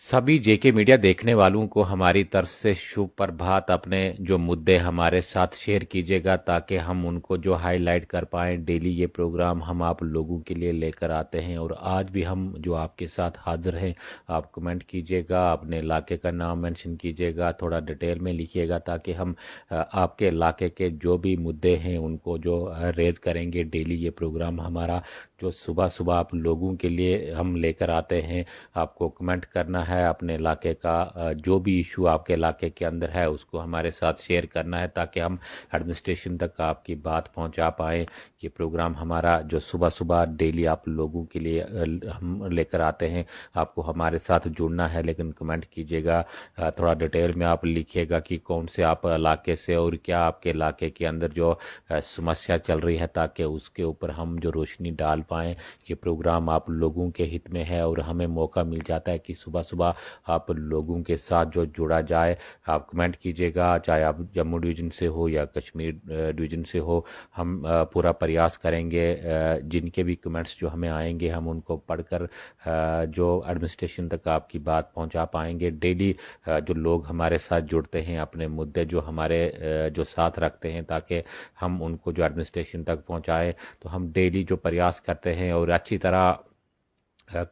सभी जेके मीडिया देखने वालों को हमारी तरफ से शुभ प्रभात। अपने जो मुद्दे हमारे साथ शेयर कीजिएगा ताकि हम उनको जो हाईलाइट कर पाएँ। डेली ये प्रोग्राम हम आप लोगों के लिए लेकर आते हैं और आज भी हम जो आपके साथ हाजिर हैं। आप कमेंट कीजिएगा, अपने इलाके का नाम मेंशन कीजिएगा, थोड़ा डिटेल में लिखिएगा ताकि हम आपके इलाके के जो भी मुद्दे हैं उनको जो रेज करेंगे। डेली ये प्रोग्राम हमारा जो सुबह सुबह आप लोगों के लिए हम लेकर आते हैं। आपको कमेंट करना है, अपने इलाके का जो भी इशू आपके इलाके के अंदर है उसको हमारे साथ शेयर करना है ताकि हम एडमिनिस्ट्रेशन तक आपकी बात पहुंचा पाएँ। ये प्रोग्राम हमारा जो सुबह सुबह डेली आप लोगों के लिए हम लेकर आते हैं। आपको हमारे साथ जुड़ना है, लेकिन कमेंट कीजिएगा, थोड़ा डिटेल में आप लिखिएगा कि कौन से आप इलाके से और क्या आपके इलाके के अंदर जो समस्या चल रही है ताकि उसके ऊपर हम जो रोशनी डाल पाएँ। ये प्रोग्राम आप लोगों के हित में है और हमें मौका मिल जाता है कि सुबह सुबह आप लोगों के साथ जो जुड़ा जाए। आप कमेंट कीजिएगा, चाहे आप जम्मू डिवीज़न से हो या कश्मीर डिवीज़न से हो। हम पूरा प्रयास करेंगे, जिनके भी कमेंट्स जो हमें आएंगे हम उनको पढ़कर जो एडमिनिस्ट्रेशन तक आपकी बात पहुंचा पाएंगे। डेली जो लोग हमारे साथ जुड़ते हैं, अपने मुद्दे जो हमारे जो साथ रखते हैं ताकि हम उनको जो एडमिनिस्ट्रेशन तक पहुंचाएं, तो हम डेली जो प्रयास करते हैं और अच्छी तरह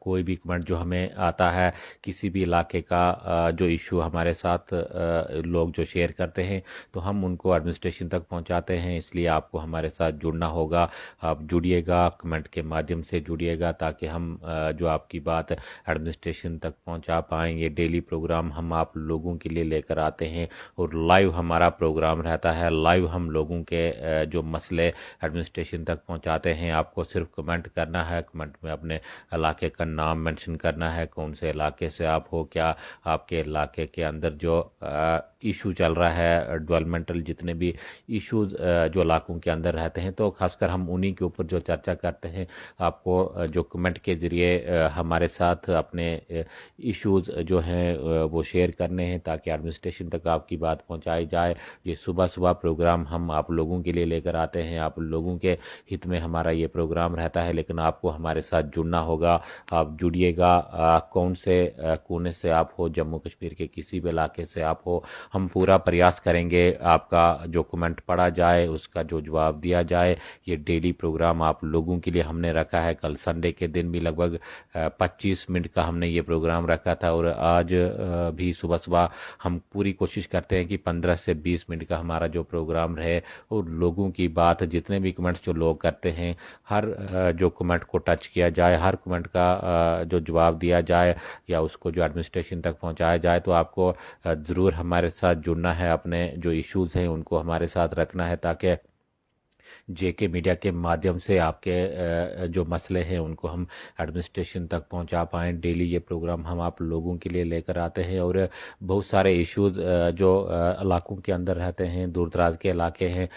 कोई भी कमेंट जो हमें आता है किसी भी इलाके का जो इशू हमारे साथ लोग जो शेयर करते हैं तो हम उनको एडमिनिस्ट्रेशन तक पहुंचाते हैं। इसलिए आपको हमारे साथ जुड़ना होगा। आप जुड़िएगा, कमेंट के माध्यम से जुड़िएगा ताकि हम जो आपकी बात एडमिनिस्ट्रेशन तक पहुंचा पाएँ। ये डेली प्रोग्राम हम आप लोगों के लिए लेकर आते हैं और लाइव हमारा प्रोग्राम रहता है। लाइव हम लोगों के जो मसले एडमिनिस्ट्रेशन तक पहुंचाते हैं। आपको सिर्फ कमेंट करना है, कमेंट में अपने इलाके का नाम मेंशन करना है, कौन से इलाके से आप हो, क्या आपके इलाके के अंदर जो इशू चल रहा है, डेवलपमेंटल जितने भी इश्यूज जो इलाकों के अंदर रहते हैं, तो खासकर हम उन्हीं के ऊपर जो चर्चा करते हैं। आपको जो कमेंट के ज़रिए हमारे साथ अपने इश्यूज जो हैं वो शेयर करने हैं ताकि एडमिनिस्ट्रेशन तक आपकी बात पहुंचाई जाए। ये सुबह सुबह प्रोग्राम हम आप लोगों के लिए लेकर आते हैं। आप लोगों के हित में हमारा ये प्रोग्राम रहता है, लेकिन आपको हमारे साथ जुड़ना होगा। आप जुड़िएगा, कौन से कोने से आप हो, जम्मू कश्मीर के किसी भी इलाके से आप हो, हम पूरा प्रयास करेंगे आपका जो कमेंट पढ़ा जाए, उसका जो जवाब दिया जाए। ये डेली प्रोग्राम आप लोगों के लिए हमने रखा है। कल संडे के दिन भी लगभग 25 मिनट का हमने ये प्रोग्राम रखा था और आज भी सुबह सुबह हम पूरी कोशिश करते हैं कि 15 से 20 मिनट का हमारा जो प्रोग्राम रहे और लोगों की बात, जितने भी कमेंट्स जो लोग करते हैं, हर जो कमेंट को टच किया जाए, हर कमेंट का जो जवाब दिया जाए या उसको जो एडमिनिस्ट्रेशन तक पहुंचाया जाए। तो आपको ज़रूर हमारे साथ जुड़ना है, अपने जो इश्यूज़ हैं उनको हमारे साथ रखना है ताकि जेके मीडिया के माध्यम से आपके जो मसले हैं उनको हम एडमिनिस्ट्रेशन तक पहुंचा पाएँ। डेली ये प्रोग्राम हम आप लोगों के लिए लेकर आते हैं और बहुत सारे इश्यूज़ जो इलाकों के अंदर रहते हैं, दूर दराज के इलाके हैं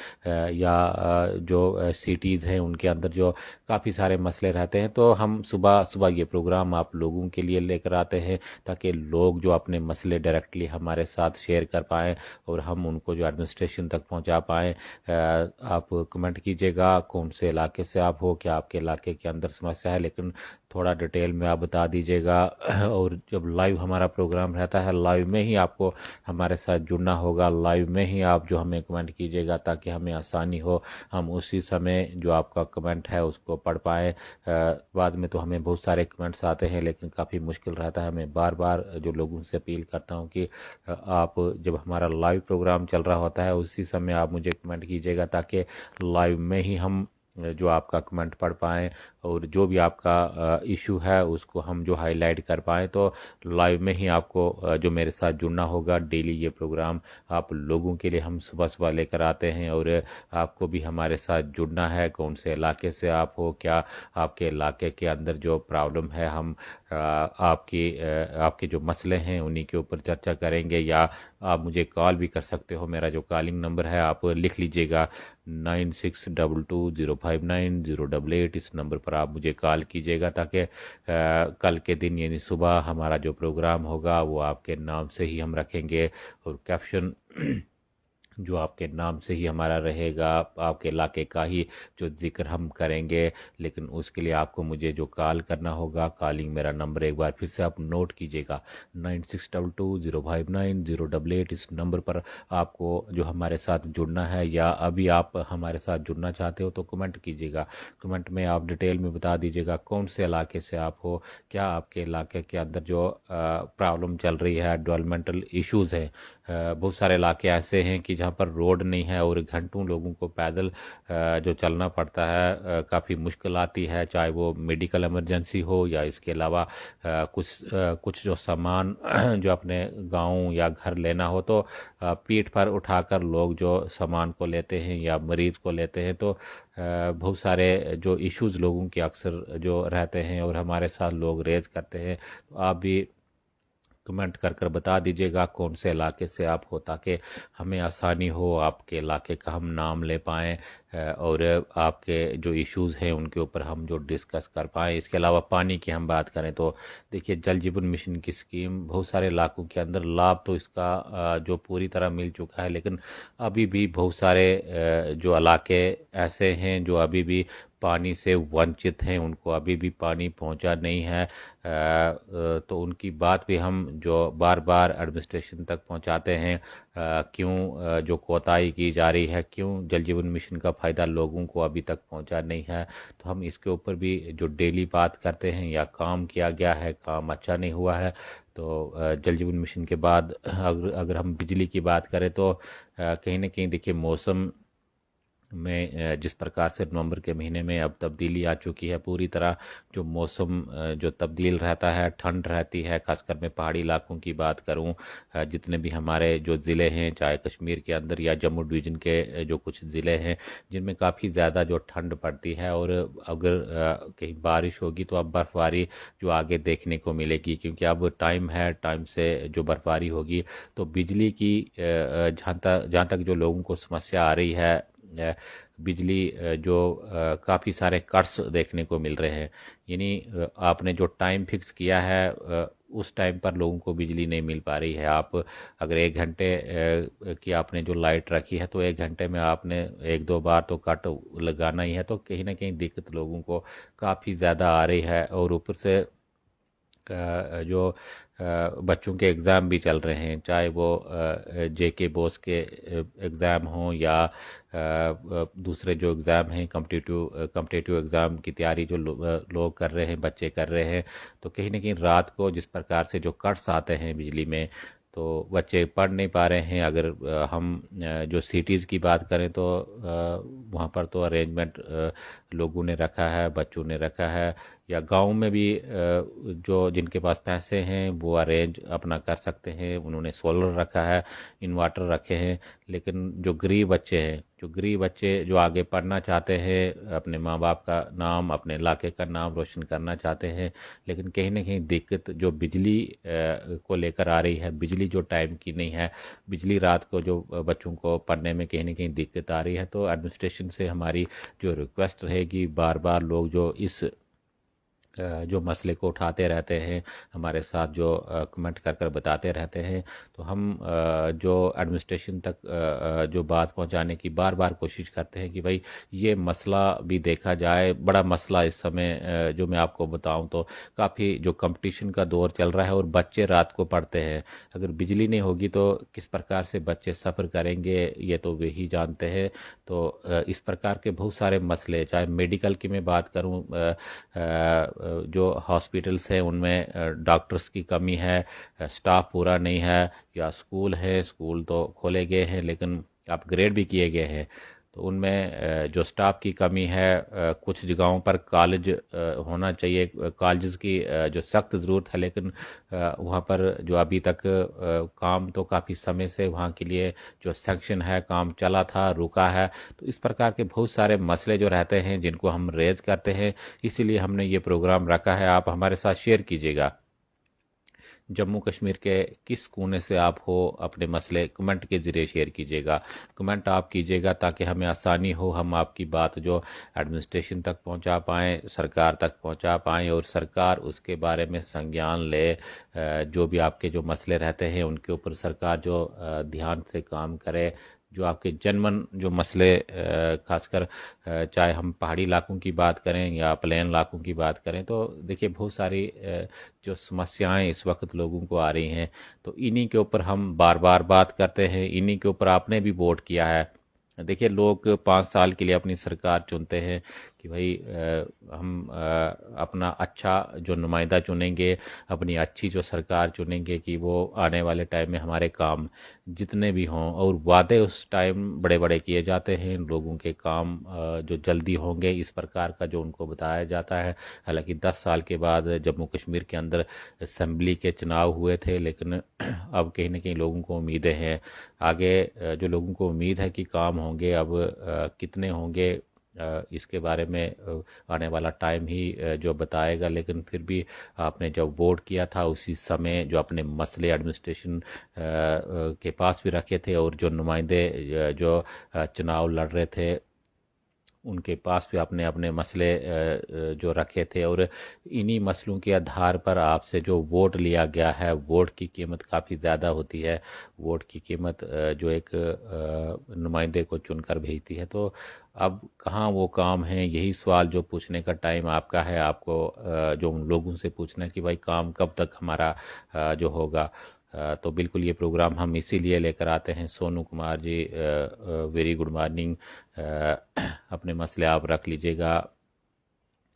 या जो सिटीज़ हैं उनके अंदर जो काफ़ी सारे मसले रहते हैं, तो हम सुबह सुबह ये प्रोग्राम आप लोगों के लिए लेकर आते हैं ताकि लोग जो अपने मसले डायरेक्टली हमारे साथ शेयर कर पाएँ और हम उनको जो एडमिनिस्ट्रेशन तक पहुंचा पाएँ। आप कमेंट कीजिएगा कौन से इलाके से आप हो, क्या आपके इलाके के अंदर समस्या है, लेकिन थोड़ा डिटेल में आप बता दीजिएगा। और जब लाइव हमारा प्रोग्राम रहता है, लाइव में ही आपको हमारे साथ जुड़ना होगा। लाइव में ही आप जो हमें कमेंट कीजिएगा ताकि हमें आसानी हो, हम उसी समय जो आपका कमेंट है उसको पढ़ पाएँ। बाद में तो हमें बहुत सारे कमेंट्स आते हैं लेकिन काफ़ी मुश्किल रहता है। मैं बार बार जो लोगों से अपील करता हूँ कि आप जब हमारा लाइव प्रोग्राम चल रहा होता है उसी समय आप मुझे कमेंट कीजिएगा ताकि लाइव में ही हम जो आपका कमेंट पढ़ पाएँ और जो भी आपका इशू है उसको हम जो हाईलाइट कर पाएँ। तो लाइव में ही आपको जो मेरे साथ जुड़ना होगा। डेली ये प्रोग्राम आप लोगों के लिए हम सुबह सुबह लेकर आते हैं और आपको भी हमारे साथ जुड़ना है। कौन से इलाके से आप हो, क्या आपके इलाके के अंदर जो प्रॉब्लम है, हम आपके जो मसले हैं उन्हीं के ऊपर चर्चा करेंगे। या आप मुझे कॉल भी कर सकते हो। मेरा जो कॉलिंग नंबर है आप लिख लीजिएगा 9622059088। इस नंबर पर आप मुझे कॉल कीजिएगा ताकि कल के दिन यानी सुबह हमारा जो प्रोग्राम होगा वो आपके नाम से ही हम रखेंगे और कैप्शन जो आपके नाम से ही हमारा रहेगा, आपके इलाके का ही जो जिक्र हम करेंगे। लेकिन उसके लिए आपको मुझे जो कॉल करना होगा, कॉलिंग मेरा नंबर एक बार फिर से आप नोट कीजिएगा, 9622059088। इस नंबर पर आपको जो हमारे साथ जुड़ना है, या अभी आप हमारे साथ जुड़ना चाहते हो तो कमेंट कीजिएगा। कमेंट में आप डिटेल में बता दीजिएगा कौन से इलाके से आप हो, क्या आपके इलाके के अंदर जो प्रॉब्लम चल रही है, डेवलपमेंटल इश्यूज़ हैं। बहुत सारे इलाके ऐसे हैं कि जहाँ पर रोड नहीं है और घंटों लोगों को पैदल जो चलना पड़ता है, काफ़ी मुश्किल आती है, चाहे वो मेडिकल इमरजेंसी हो या इसके अलावा कुछ जो सामान जो अपने गांव या घर लेना हो, तो पीठ पर उठाकर लोग जो सामान को लेते हैं या मरीज़ को लेते हैं। तो बहुत सारे जो इश्यूज़ लोगों के अक्सर जो रहते हैं और हमारे साथ लोग रेज करते हैं। तो आप भी कमेंट कर कर बता दीजिएगा कौन से इलाके से आप हो, ताकि हमें आसानी हो आपके इलाके का हम नाम ले पाएँ, और आपके जो इश्यूज़ हैं उनके ऊपर हम जो डिस्कस कर पाएँ। इसके अलावा पानी की हम बात करें तो देखिए, जल जीवन मिशन की स्कीम बहुत सारे इलाकों के अंदर लाभ तो इसका जो पूरी तरह मिल चुका है, लेकिन अभी भी बहुत सारे जो इलाके ऐसे हैं जो अभी भी पानी से वंचित हैं, उनको अभी भी पानी पहुंचा नहीं है। तो उनकी बात भी हम जो बार बार एडमिनिस्ट्रेशन तक पहुंचाते हैं, क्यों जो कोताही की जा रही है, क्यों जल जीवन मिशन का फ़ायदा लोगों को अभी तक पहुंचा नहीं है। तो हम इसके ऊपर भी जो डेली बात करते हैं, या काम किया गया है, काम अच्छा नहीं हुआ है। तो जल जीवन मिशन के बाद अगर हम बिजली की बात करें तो कहीं ना कहीं देखिए, मौसम में जिस प्रकार से नवंबर के महीने में अब तब्दीली आ चुकी है, पूरी तरह जो मौसम जो तब्दील रहता है, ठंड रहती है। खासकर मैं पहाड़ी इलाकों की बात करूं, जितने भी हमारे जो ज़िले हैं, चाहे कश्मीर के अंदर या जम्मू डिवीज़न के जो कुछ ज़िले हैं, जिनमें काफ़ी ज़्यादा जो ठंड पड़ती है, और अगर कहीं बारिश होगी तो अब बर्फ़बारी जो आगे देखने को मिलेगी, क्योंकि अब टाइम है, टाइम से जो बर्फ़बारी होगी। तो बिजली की जहाँ तक जो लोगों को समस्या आ रही है, बिजली जो काफ़ी सारे कट्स देखने को मिल रहे हैं। यानी आपने जो टाइम फिक्स किया है, उस टाइम पर लोगों को बिजली नहीं मिल पा रही है। आप अगर 1 घंटे की आपने जो लाइट रखी है, तो 1 घंटे में आपने 1-2 बार तो कट लगाना ही है। तो कहीं ना कहीं दिक्कत लोगों को काफ़ी ज़्यादा आ रही है। और ऊपर से जो बच्चों के एग्ज़ाम भी चल रहे हैं, चाहे वो जेके बोस के एग्ज़ाम हों या दूसरे जो एग्ज़ाम हैं, कम्पिटिटिव एग्ज़ाम की तैयारी जो लोग कर रहे हैं, बच्चे कर रहे हैं। तो कहीं ना कहीं रात को जिस प्रकार से जो कट्स आते हैं बिजली में, तो बच्चे पढ़ नहीं पा रहे हैं। अगर हम जो सिटीज़ की बात करें तो वहाँ पर तो अरेंजमेंट लोगों ने रखा है, बच्चों ने रखा है, या गांव में भी जो जिनके पास पैसे हैं वो अरेंज अपना कर सकते हैं, उन्होंने सोलर रखा है, इन्वर्टर रखे हैं। लेकिन जो गरीब बच्चे जो आगे पढ़ना चाहते हैं, अपने माँ बाप का नाम, अपने इलाके का नाम रोशन करना चाहते हैं, लेकिन कहीं ना कहीं दिक्कत जो बिजली को लेकर आ रही है, बिजली जो टाइम की नहीं है, बिजली रात को जो बच्चों को पढ़ने में कहीं ना कहीं दिक्कत आ रही है। तो एडमिनिस्ट्रेशन से हमारी जो रिक्वेस्ट रहेगी, बार बार लोग जो इस जो मसले को उठाते रहते हैं, हमारे साथ जो कमेंट कर कर बताते रहते हैं, तो हम जो एडमिनिस्ट्रेशन तक जो बात पहुंचाने की बार बार कोशिश करते हैं कि भाई ये मसला भी देखा जाए। बड़ा मसला इस समय जो मैं आपको बताऊं तो काफ़ी जो कंपटीशन का दौर चल रहा है, और बच्चे रात को पढ़ते हैं। अगर बिजली नहीं होगी तो किस प्रकार से बच्चे सफ़र करेंगे, ये तो वे ही जानते हैं। तो इस प्रकार के बहुत सारे मसले, चाहे मेडिकल की मैं बात करूं, जो हॉस्पिटल्स हैं उनमें डॉक्टर्स की कमी है, स्टाफ पूरा नहीं है, या स्कूल है, स्कूल तो खोले गए हैं लेकिन अपग्रेड भी किए गए हैं, तो उनमें जो स्टाफ की कमी है। कुछ जगहों पर कॉलेज होना चाहिए, कॉलेज की जो सख्त ज़रूरत है, लेकिन वहाँ पर जो अभी तक काम तो काफ़ी समय से वहाँ के लिए जो सेक्शन है, काम चला था, रुका है। तो इस प्रकार के बहुत सारे मसले जो रहते हैं जिनको हम रेज करते हैं, इसीलिए हमने ये प्रोग्राम रखा है। आप हमारे साथ शेयर कीजिएगा, जम्मू कश्मीर के किस कोने से आप हो, अपने मसले कमेंट के ज़रिए शेयर कीजिएगा। कमेंट आप कीजिएगा ताकि हमें आसानी हो, हम आपकी बात जो एडमिनिस्ट्रेशन तक पहुंचा पाएँ, सरकार तक पहुंचा पाएँ, और सरकार उसके बारे में संज्ञान ले। जो भी आपके जो मसले रहते हैं उनके ऊपर सरकार जो ध्यान से काम करे, जो आपके जनमन जो मसले खासकर चाहे हम पहाड़ी इलाकों की बात करें या प्लेन इलाकों की बात करें, तो देखिए बहुत सारी जो समस्याएं इस वक्त लोगों को आ रही हैं, तो इन्हीं के ऊपर हम बार बार बात करते हैं। इन्हीं के ऊपर आपने भी वोट किया है। देखिए लोग 5 साल के लिए अपनी सरकार चुनते हैं कि भाई हम अपना अच्छा जो नुमाइंदा चुनेंगे, अपनी अच्छी जो सरकार चुनेंगे कि वो आने वाले टाइम में हमारे काम जितने भी हों, और वादे उस टाइम बड़े बड़े किए जाते हैं, लोगों के काम जो जल्दी होंगे इस प्रकार का जो उनको बताया जाता है। हालांकि 10 साल के बाद जम्मू कश्मीर के अंदर असम्बली के चुनाव हुए थे, लेकिन अब कहीं ना कहीं लोगों को उम्मीदें हैं आगे, जो लोगों को उम्मीद है कि काम होंगे, अब कितने होंगे इसके बारे में आने वाला टाइम ही जो बताएगा। लेकिन फिर भी आपने जब वोट किया था उसी समय जो अपने मसले एडमिनिस्ट्रेशन के पास भी रखे थे, और जो नुमाइंदे जो चुनाव लड़ रहे थे उनके पास भी आपने अपने मसले जो रखे थे, और इन्हीं मसलों के आधार पर आपसे जो वोट लिया गया है, वोट की कीमत काफ़ी ज़्यादा होती है। वोट की कीमत जो एक नुमाइंदे को चुनकर भेजती है। तो अब कहाँ वो काम है, यही सवाल जो पूछने का टाइम आपका है, आपको जो उन लोगों से पूछना कि भाई काम कब तक हमारा जो होगा। तो बिल्कुल ये प्रोग्राम हम इसीलिए लेकर आते हैं। Sonu Kumar ji, very good morning. अपने मसले आप रख लीजिएगा।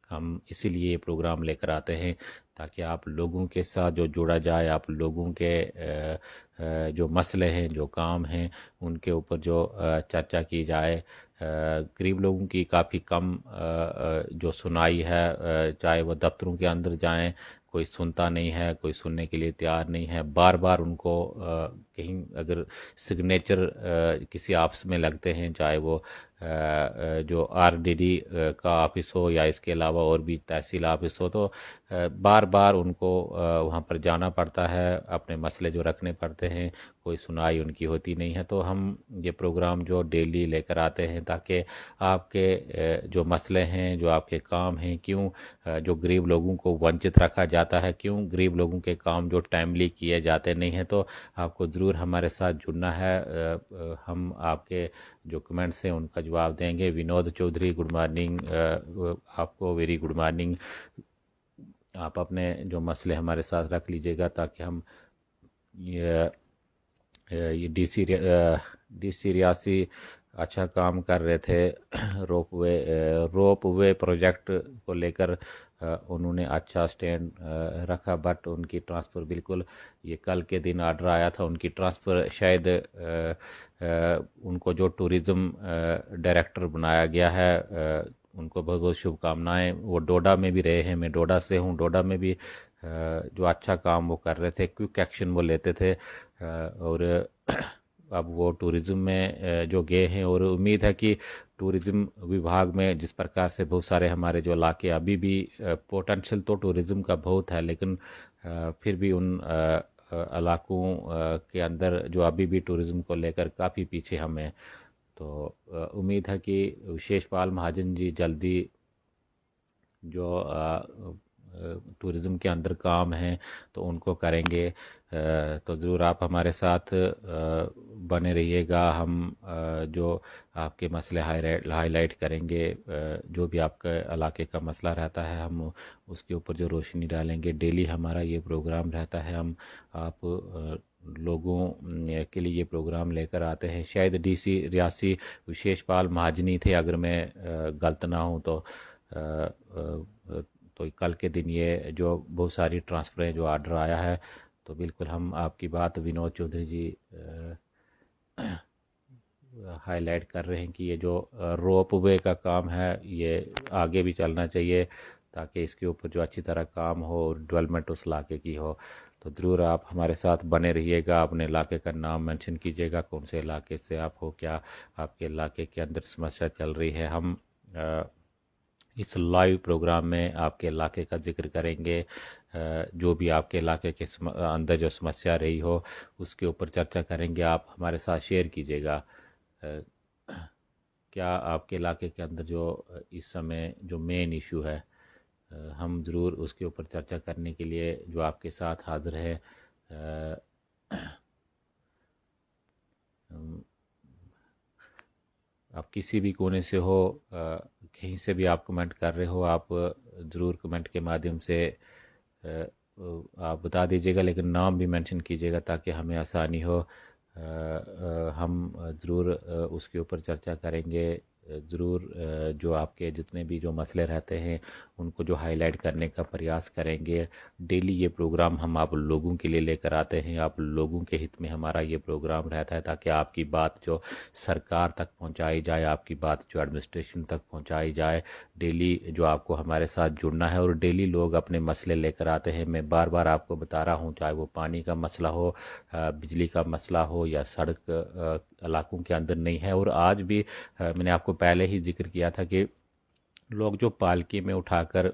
हम इसीलिए ये प्रोग्राम लेकर आते हैं ताकि आप लोगों के साथ जो जुड़ा जाए, आप लोगों के जो मसले हैं, जो काम हैं, उनके ऊपर जो चर्चा की जाए। गरीब लोगों की काफ़ी कम जो सुनाई है, चाहे वह दफ्तरों के अंदर जाएं, कोई सुनता नहीं है, कोई सुनने के लिए तैयार नहीं है। बार बार उनको कहीं अगर सिग्नेचर किसी ऑफिस में लगते हैं, चाहे वो जो आरडीडी का ऑफिस हो या इसके अलावा और भी तहसील ऑफिस हो, तो बार बार उनको वहाँ पर जाना पड़ता है, अपने मसले जो रखने पड़ते हैं, कोई सुनाई उनकी होती नहीं है। तो हम ये प्रोग्राम जो डेली लेकर आते हैं ताकि आपके जो मसले हैं, जो आपके काम हैं, क्यों जो गरीब लोगों को वंचित रखा जाता है, क्यों गरीब लोगों के काम जो टाइमली किए जाते नहीं हैं, तो आपको ज़रूर हमारे साथ जुड़ना है। हम आपके जो कमेंट्स हैं उनका जवाब देंगे। Vinod Chaudhary, good morning. आपको वेरी गुड मॉर्निंग। आप अपने जो मसले हमारे साथ रख लीजिएगा ताकि हम ये डीसी रियासी अच्छा काम कर रहे थे। रोप वे प्रोजेक्ट को लेकर उन्होंने अच्छा स्टैंड रखा, बट उनकी ट्रांसफ़र बिल्कुल, ये कल के दिन ऑर्डर आया था उनकी ट्रांसफ़र शायद उनको जो टूरिज़्म डायरेक्टर बनाया गया है, उनको बहुत बहुत शुभकामनाएं। वो डोडा में भी रहे हैं, मैं डोडा से हूँ। डोडा में भी जो अच्छा काम वो कर रहे थे, क्विक एक्शन वो लेते थे, और अब वो टूरिज़्म में जो गए हैं, और उम्मीद है कि टूरिज़्म विभाग में जिस प्रकार से बहुत सारे हमारे जो इलाके अभी भी पोटेंशियल तो टूरिज़्म का बहुत है, लेकिन फिर भी उन इलाकों के अंदर जो अभी भी टूरिज़्म को लेकर काफ़ी पीछे हम हैं। तो उम्मीद है कि विशेष पाल महाजन जी जल्दी जो टूरिज़्म के अंदर काम हैं तो उनको करेंगे। तो ज़रूर आप हमारे साथ बने रहिएगा। हम जो आपके मसले हाईलाइट करेंगे, जो भी आपके इलाके का मसला रहता है हम उसके ऊपर जो रोशनी डालेंगे। डेली हमारा ये प्रोग्राम रहता है, हम आप लोगों के लिए ये प्रोग्राम लेकर आते हैं। शायद डीसी रियासी विशेष पाल महाजनी थे, अगर मैं गलत ना हूँ तो। तो कल के दिन ये जो बहुत सारी ट्रांसफ़रें जो ऑर्डर आया है, तो बिल्कुल हम आपकी बात विनोद चौधरी जी हाईलाइट कर रहे हैं कि ये जो रोप वे का काम है ये आगे भी चलना चाहिए ताकि इसके ऊपर जो अच्छी तरह काम हो और डेवलपमेंट उस इलाके की हो। तो ज़रूर आप हमारे साथ बने रहिएगा। अपने इलाके का नाम मेंशन कीजिएगा, कौन से इलाके से आप हो, क्या आपके इलाके के अंदर समस्या चल रही है। हम इस लाइव प्रोग्राम में आपके इलाके का जिक्र करेंगे। जो भी आपके इलाके के अंदर जो समस्या रही हो उसके ऊपर चर्चा करेंगे। आप हमारे साथ शेयर कीजिएगा क्या आपके इलाके के अंदर जो इस समय जो मेन इशू है, हम ज़रूर उसके ऊपर चर्चा करने के लिए जो आपके साथ हाज़िर है। आप किसी भी कोने से हो, कहीं से भी आप कमेंट कर रहे हो, आप ज़रूर कमेंट के माध्यम से आप बता दीजिएगा, लेकिन नाम भी मेंशन कीजिएगा ताकि हमें आसानी हो। हम ज़रूर उसके ऊपर चर्चा करेंगे। ज़रूर जो आपके जितने भी जो मसले रहते हैं उनको जो हाईलाइट करने का प्रयास करेंगे। डेली ये प्रोग्राम हम आप लोगों के लिए लेकर आते हैं, आप लोगों के हित में हमारा ये प्रोग्राम रहता है ताकि आपकी बात जो सरकार तक पहुंचाई जाए, आपकी बात जो एडमिनिस्ट्रेशन तक पहुंचाई जाए। डेली जो आपको हमारे साथ जुड़ना है और डेली लोग अपने मसले लेकर आते हैं। मैं बार बार आपको बता रहा हूँ, चाहे वो पानी का मसला हो, बिजली का मसला हो या सड़क इलाकों के अंदर नहीं है। और आज भी मैंने आपको पहले ही जिक्र किया था कि लोग जो पालकी में उठाकर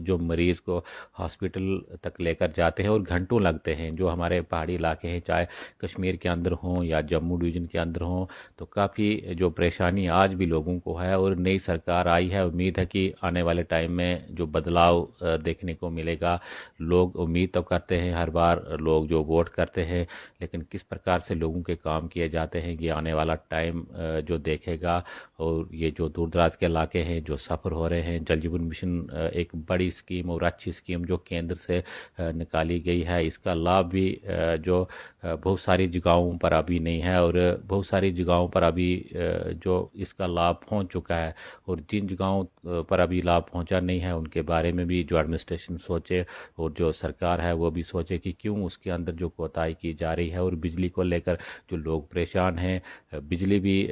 जो मरीज़ को हॉस्पिटल तक लेकर जाते हैं और घंटों लगते हैं, जो हमारे पहाड़ी इलाके हैं, चाहे कश्मीर के अंदर हों या जम्मू डिवीज़न के अंदर हों, तो काफ़ी जो परेशानी आज भी लोगों को है। और नई सरकार आई है, उम्मीद है कि आने वाले टाइम में जो बदलाव देखने को मिलेगा। लोग उम्मीद तो करते हैं, हर बार लोग जो वोट करते हैं, लेकिन किस प्रकार से लोगों के काम किए जाते हैं ये आने वाला टाइम जो देखेगा। और ये जो दूर दराज के इलाके हैं जो सफ़र हो रहे हैं, जल जीवन मिशन एक बड़ी स्कीम और अच्छी स्कीम जो केंद्र से निकाली गई है, इसका लाभ भी जो बहुत सारी जगहों पर अभी नहीं है और बहुत सारी जगहों पर अभी जो इसका लाभ पहुंच चुका है। और जिन जगहों पर अभी लाभ पहुंचा नहीं है उनके बारे में भी जो एडमिनिस्ट्रेशन सोचे और जो सरकार है वो भी सोचे कि क्यों उसके अंदर जो कोताही की जा रही है। और बिजली को लेकर जो लोग परेशान हैं, बिजली भी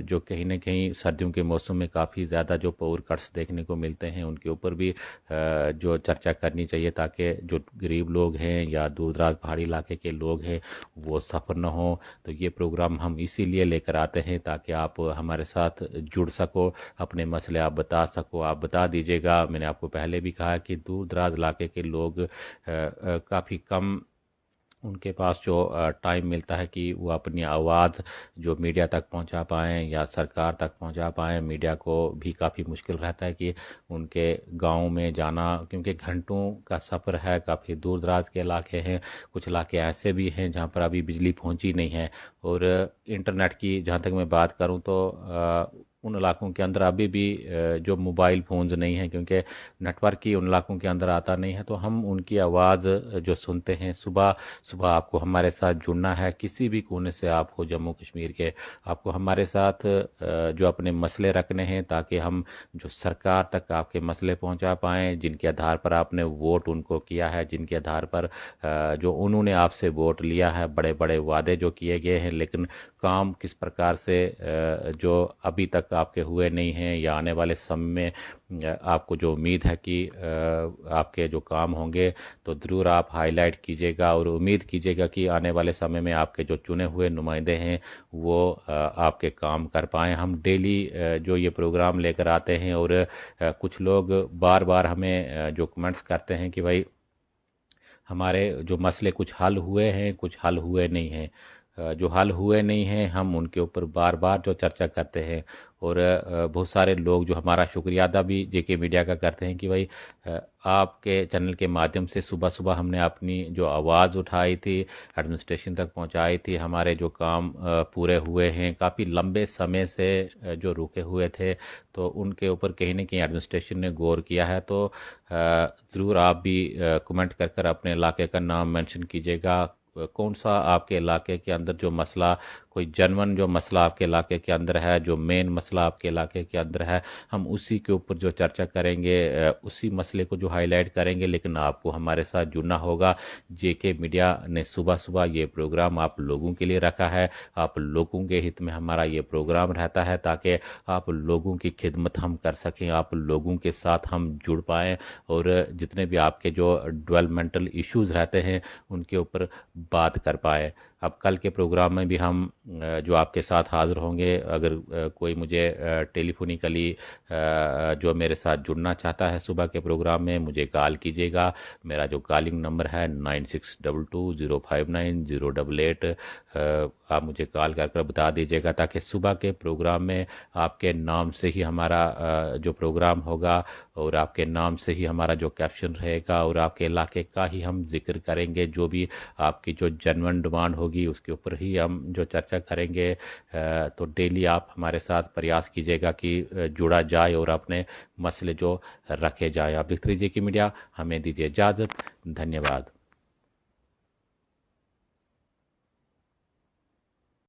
जो कहीं ना कहीं सर्दियों के मौसम में काफ़ी ज़्यादा जो पावर कट्स देखने को मिलते हैं उनके ऊपर भी जो चर्चा करनी चाहिए ताकि जो गरीब लोग हैं या दूर दराज पहाड़ी इलाके के लोग हैं वो सफ़र न हो। तो ये प्रोग्राम हम इसीलिए लेकर आते हैं ताकि आप हमारे साथ जुड़ सको, अपने मसले आप बता सको। आप बता दीजिएगा, मैंने आपको पहले भी कहा कि दूर दराज इलाके के लोग काफ़ी कम उनके पास जो टाइम मिलता है कि वो अपनी आवाज़ जो मीडिया तक पहुंचा पाएँ या सरकार तक पहुंचा पाएँ। मीडिया को भी काफ़ी मुश्किल रहता है कि उनके गांव में जाना, क्योंकि घंटों का सफ़र है, काफ़ी दूर दराज के इलाके हैं। कुछ इलाके ऐसे भी हैं जहां पर अभी बिजली पहुंची नहीं है। और इंटरनेट की जहां तक मैं बात करूं तो उन इलाकों के अंदर अभी भी जो मोबाइल फ़ोन्स नहीं हैं, क्योंकि नेटवर्क ही उन इलाकों के अंदर आता नहीं है। तो हम उनकी आवाज़ जो सुनते हैं, सुबह सुबह आपको हमारे साथ जुड़ना है। किसी भी कोने से आप हो जम्मू कश्मीर के, आपको हमारे साथ जो अपने मसले रखने हैं ताकि हम जो सरकार तक आपके मसले पहुंचा पाएँ, जिनके आधार पर आपने वोट उनको किया है, जिनके आधार पर जो उन्होंने आपसे वोट लिया है, बड़े बड़े वादे जो किए गए हैं लेकिन काम किस प्रकार से जो अभी तक आपके हुए नहीं हैं या आने वाले समय में आपको जो उम्मीद है कि आपके जो काम होंगे, तो ज़रूर आप हाईलाइट कीजिएगा और उम्मीद कीजिएगा कि आने वाले समय में आपके जो चुने हुए नुमाइंदे हैं वो आपके काम कर पाएँ। हम डेली जो ये प्रोग्राम लेकर आते हैं और कुछ लोग बार बार हमें जो कमेंट्स करते हैं कि भाई हमारे जो मसले कुछ हल हुए हैं, कुछ हल हुए नहीं हैं। जो हल हुए नहीं हैं हम उनके ऊपर बार बार जो चर्चा करते हैं। और बहुत सारे लोग जो हमारा शुक्रिया अदा भी जेके मीडिया का करते हैं कि भाई आपके चैनल के माध्यम से सुबह सुबह हमने अपनी जो आवाज़ उठाई थी, एडमिनिस्ट्रेशन तक पहुंचाई थी, हमारे जो काम पूरे हुए हैं, काफ़ी लंबे समय से जो रुके हुए थे, तो उनके ऊपर कहीं ना कहीं एडमिनिस्ट्रेशन ने गौर किया है। तो ज़रूर आप भी कमेंट कर कर अपने इलाके का नाम मेंशन कीजिएगा। कौन सा आपके इलाके के अंदर जो मसला, कोई जनवन जो मसला आपके इलाके के अंदर है, जो मेन मसला आपके इलाके के अंदर है, हम उसी के ऊपर जो चर्चा करेंगे, उसी मसले को जो हाईलाइट करेंगे। लेकिन आपको हमारे साथ जुड़ना होगा। जेके मीडिया ने सुबह सुबह ये प्रोग्राम आप लोगों के लिए रखा है। आप लोगों के हित में हमारा ये प्रोग्राम रहता है ताकि आप लोगों की खिदमत हम कर सकें, आप लोगों के साथ हम जुड़ पाएँ और जितने भी आपके जो डेवलपमेंटल इश्यूज़ रहते हैं उनके ऊपर बात कर पाए। अब कल के प्रोग्राम में भी हम जो आपके साथ हाज़िर होंगे। अगर कोई मुझे टेलीफोनिकली जो मेरे साथ जुड़ना चाहता है सुबह के प्रोग्राम में, मुझे कॉल कीजिएगा। मेरा जो कॉलिंग नंबर है 9622059088। आप मुझे कॉल कर कर बता दीजिएगा ताकि सुबह के प्रोग्राम में आपके नाम से ही हमारा जो प्रोग्राम होगा और आपके नाम से ही हमारा जो कैप्शन रहेगा और आपके इलाके का ही हम जिक्र करेंगे। जो भी आपकी जो जेन्युइन डिमांड होगी उसके ऊपर ही हम जो चर्चा चर्चा करेंगे। तो डेली आप हमारे साथ प्रयास कीजिएगा कि जुड़ा जाए और अपने मसले जो रखे जाए। आप देखते रहिए कि मीडिया, हमें दीजिए इजाज़त। धन्यवाद।